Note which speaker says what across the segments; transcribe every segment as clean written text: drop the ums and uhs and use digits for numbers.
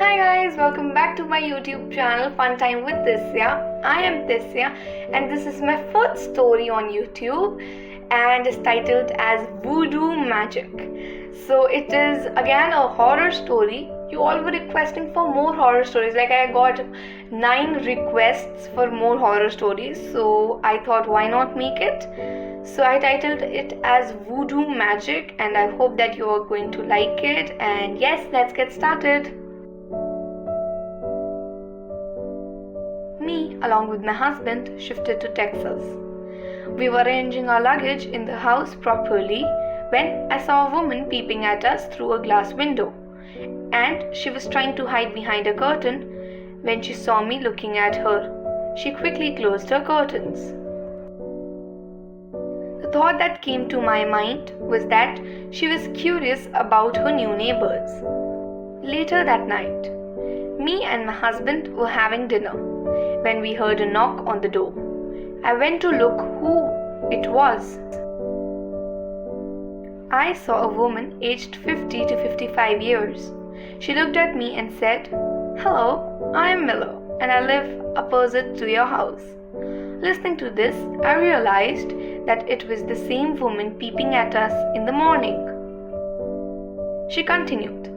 Speaker 1: Hi guys, welcome back to my YouTube channel Fun Time with Tisya. I am Tisya and this is my fourth story on YouTube and is titled as Voodoo Magic. So it is again a horror story. You all were requesting for more horror stories. Like I got 9 requests for more horror stories. So I thought why not make it? So I titled it as Voodoo Magic and I hope that you are going to like it. And yes, let's get started. Me, along with my husband, shifted to Texas. We were arranging our luggage in the house properly when I saw a woman peeping at us through a glass window, and she was trying to hide behind a curtain. When she saw me looking at her, she quickly closed her curtains. The thought that came to my mind was that she was curious about her new neighbors. Later that night, me and my husband were having dinner when we heard a knock on the door. I went to look who it was. I saw a woman aged 50 to 55 years. She looked at me and said, "Hello, I am Miller and I live opposite to your house." Listening to this, I realized that it was the same woman peeping at us in the morning. She continued,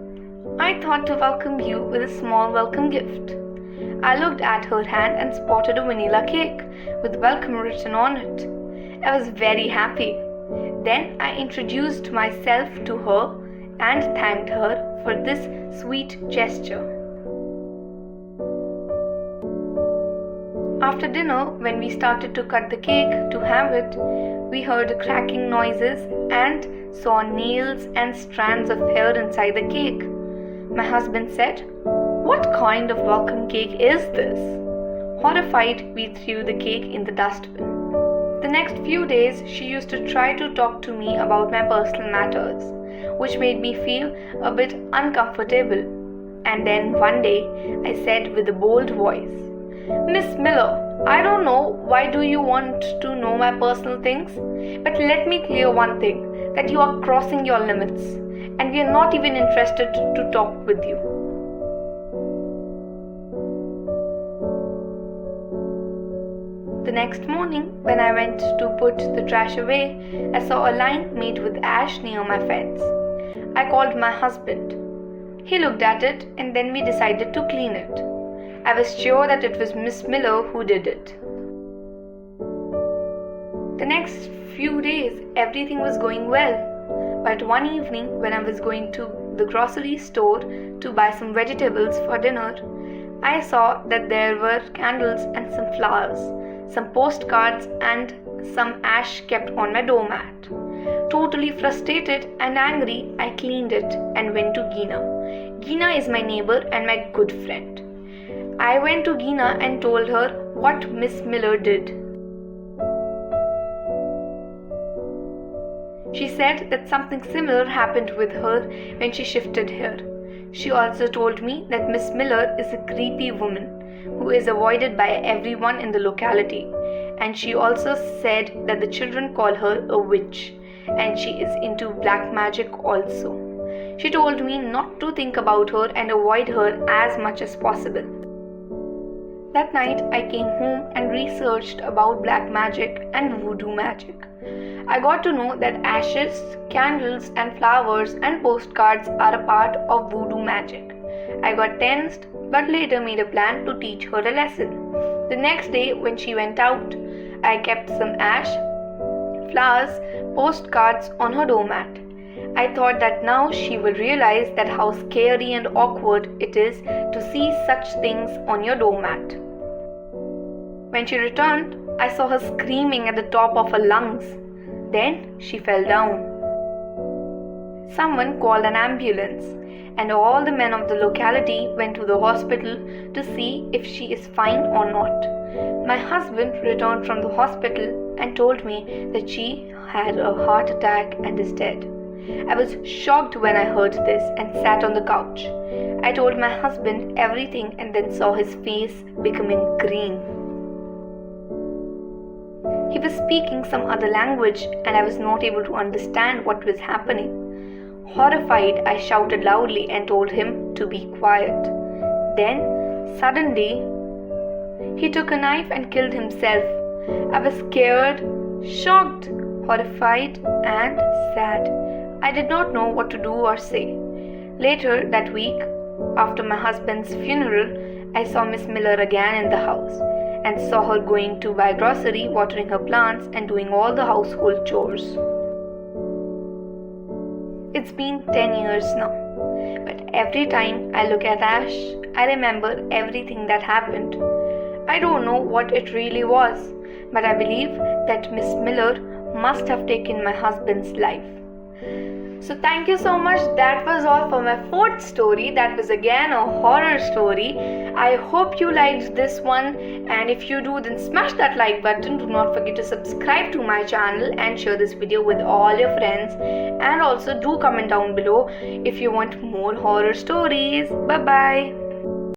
Speaker 1: "I thought to welcome you with a small welcome gift." I looked at her hand and spotted a vanilla cake with welcome written on it. I was very happy. Then I introduced myself to her and thanked her for this sweet gesture. After dinner, when we started to cut the cake to have it, we heard cracking noises and saw nails and strands of hair inside the cake. My husband said, "What kind of welcome cake is this?" Horrified, we threw the cake in the dustbin. The next few days, she used to try to talk to me about my personal matters, which made me feel a bit uncomfortable. And then one day, I said with a bold voice, "Miss Miller, I don't know why do you want to know my personal things, but let me clear one thing, that you are crossing your limits, and we are not even interested to talk with you." The next morning, when I went to put the trash away, I saw a line made with ash near my fence. I called my husband. He looked at it and then we decided to clean it. I was sure that it was Miss Miller who did it. The next few days, everything was going well. But one evening, when I was going to the grocery store to buy some vegetables for dinner, I saw that there were candles and some flowers, some postcards and some ash kept on my doormat. Totally frustrated and angry, I cleaned it and went to Gina. Gina is my neighbor and my good friend. I went to Gina and told her what Miss Miller did. She said that something similar happened with her when she shifted here. She also told me that Miss Miller is a creepy woman who is avoided by everyone in the locality, and she also said that the children call her a witch and she is into black magic also. She told me not to think about her and avoid her as much as possible. That night I came home and researched about black magic and voodoo magic. I got to know that ashes, candles and flowers and postcards are a part of voodoo magic. I got tensed but later made a plan to teach her a lesson. The next day when she went out, I kept some ash, flowers, postcards on her doormat. I thought that now she will realize that how scary and awkward it is to see such things on your doormat. When she returned, I saw her screaming at the top of her lungs. Then she fell down. Someone called an ambulance and all the men of the locality went to the hospital to see if she is fine or not. My husband returned from the hospital and told me that she had a heart attack and is dead. I was shocked when I heard this and sat on the couch. I told my husband everything and then saw his face becoming green. He was speaking some other language and I was not able to understand what was happening. Horrified, I shouted loudly and told him to be quiet. Then, suddenly, he took a knife and killed himself. I was scared, shocked, horrified, and sad. I did not know what to do or say. Later that week, after my husband's funeral, I saw Miss Miller again in the house and saw her going to buy grocery, watering her plants, and doing all the household chores. It's been 10 years now, but every time I look at Ash, I remember everything that happened. I don't know what it really was, but I believe that Miss Miller must have taken my husband's life. So thank you so much. That was all for my fourth story. That was again a horror story. I hope you liked this one, and if you do, then smash that like button. Do not forget to subscribe to my channel and share this video with all your friends, and also do comment down below if you want more horror stories. Bye bye.